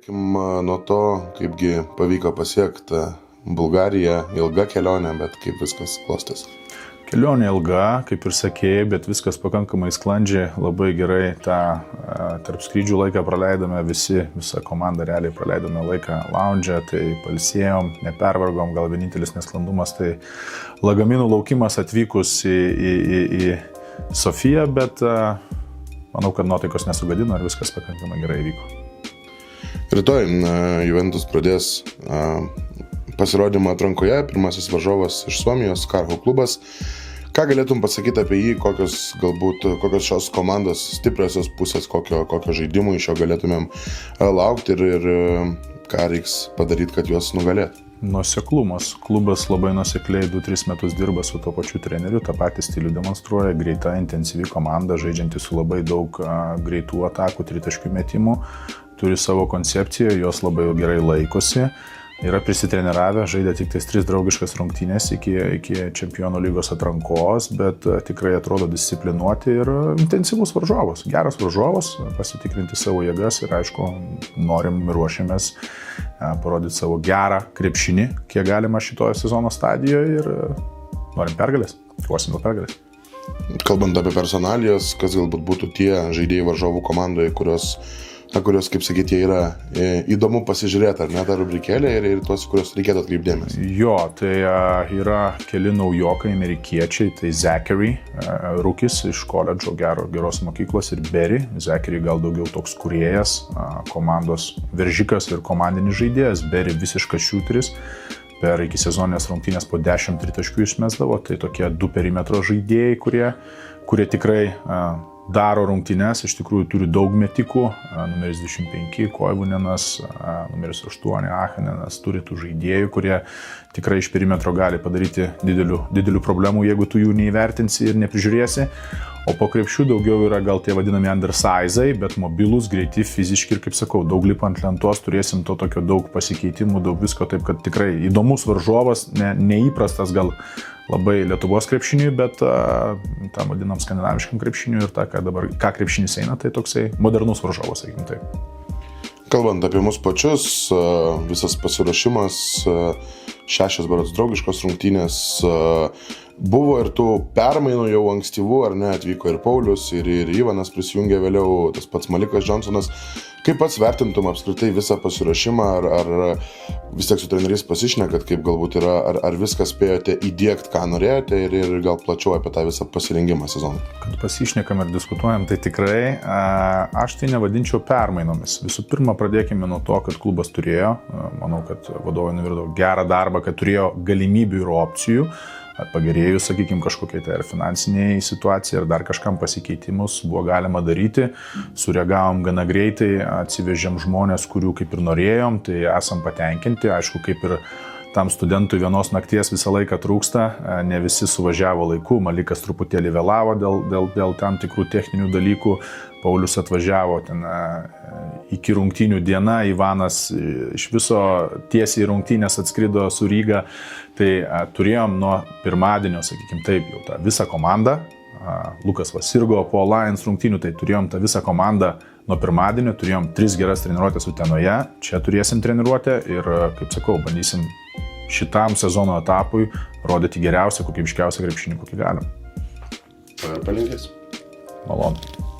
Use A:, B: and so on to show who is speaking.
A: Pradėkim nuo to, kaipgi pavyko pasiekti Bulgariją, ilga kelionė, bet kaip viskas klostės.
B: Kelionė ilga, kaip ir sakėjai, bet viskas pakankamai sklandžiai, labai gerai tą tarp skrydžių laiką praleidome visa komanda realiai praleidome laiką lounge, tai pailsėjom, nepervargom, gal vienintelis nesklandumas, tai lagaminų laukimas atvykus į Sofiją, bet manau, kad nuotaikos nesugadino ir viskas pakankamai gerai vyko.
A: Rytoj Juventus pradės pasirodymą atrankoje, pirmasis varžovas iš Suomijos, Karho klubas. Ką galėtum pasakyti apie jį, kokios šios komandos stipriosios pusės, kokio žaidimų iš jo galėtumėm laukti ir ką reiks padaryti, kad juos nugalėtų?
B: Nuoseklumas. Klubas labai nuosekliai 2-3 metus dirba su to pačiu treneriu, tą patį stilių demonstruoja, greita, intensyvi komanda, žaidžianti su labai daug greitų atakų, tritaškių metimų, turi savo koncepciją, jos labai gerai laikosi. Yra prisitreniravę, žaidė tik 3 draugiškas rungtynės iki Čempionų lygos atrankos, bet tikrai atrodo disciplinuoti ir intensyvus varžovas, geras varžovas, pasitikrinti savo jėgas ir aišku, norim ir ruošiamės parodyti savo gerą krepšinį, kiek galima šitoje sezono stadijoje ir norim pergalės, kosim dėl pergalės.
A: Kalbant apie personalijas, kas galbūt būtų tie žaidėjai varžovų komandoje, kurios, kaip sakyti, jie yra įdomu pasižiūrėti, ar ne, tą rubrikėlę ir tuos, kurios reikėtų atkreipdėmės.
B: Jo, tai yra keli naujokai amerikiečiai, tai Zachary, rūkis iš koledžo geros mokyklos ir Berry. Zachary gal daugiau toks kūrėjas, komandos veržikas ir komandinis žaidėjas, Berry visiškas šūteris. Per iki sezoninės rungtynės po 10 tritaškių išmesdavo, tai tokie 2 perimetro žaidėjai, kurie tikrai daro rungtynes, iš tikrųjų turi daug metikų, numeris 25 Koivunenas, numeris 8 Achanenas, turi tų žaidėjų, kurie tikrai iš perimetro gali padaryti didelių problemų, jeigu tu jų neįvertinsi ir neprižiūrėsi. O po krepšių daugiau yra gal tie vadinami undersize'ai, bet mobilus, greiti, fiziški ir, kaip sakau, daug lipa ant lentos, turėsim to tokio daug pasikeitimų, daug visko, taip kad tikrai įdomus varžovas, neįprastas gal labai Lietuvos krepšiniui, bet tam vadinam skandinaviškam krepšiniui ir ką krepšinis eina, tai toksai modernus varžovas, sakykim taip.
A: Kalbant apie mus pačius, visas pasiruošimas, 6 berods draugiškos rungtynės, buvo ir tų permainų jau ankstyvų, ar ne, atvyko ir Paulius, ir Ivanas prisijungė vėliau, tas pats Malikas Johnsonas. Kaip pats vertintum apskritai visą pasiruošimą, ar vis tiek su treneriais pasišnekat, kaip galbūt yra, ar viską spėjote įdiegti, ką norėjote ir gal plačiau apie tą visą pasirengimą sezoną?
B: Kad pasišnekam ir diskutuojam, tai tikrai aš tai nevadinčiau permainomis. Visų pirma, pradėkime nuo to, kad klubas turėjo, manau, kad vadovai nuvirdo gerą darbą, kad turėjo galimybių ir opcijų. Pagerėjus, sakykime, kažkokiai tai ar finansiniai situacijai, ar dar kažkam pasikeitimus buvo galima daryti. Sureagavom gana greitai, atsivežėm žmonės, kurių kaip ir norėjom, tai esam patenkinti. Aišku, kaip ir tam studentui vienos nakties visą laiką trūksta, ne visi suvažiavo laiku, Malikas truputėlį vėlavo dėl tam tikrų techninių dalykų, Paulius atvažiavo ten iki rungtynių diena, Ivanas iš viso tiesiai rungtynės atskrido su Ryga, tai turėjom nuo pirmadienio, sakykime taip, jau tą visą komandą, Lukas Vasirgo po Lions rungtynių, tai turėjom tą visą komandą nuo pirmadienio, turėjom 3 geras treniruotės Utenoje, čia turėsim treniruotę ir, kaip sakau, bandysim šitam sezono etapui rodyti geriausią, kokybiškiausią krepšinį, kokį galim.
A: Palinkės.
B: Malonu.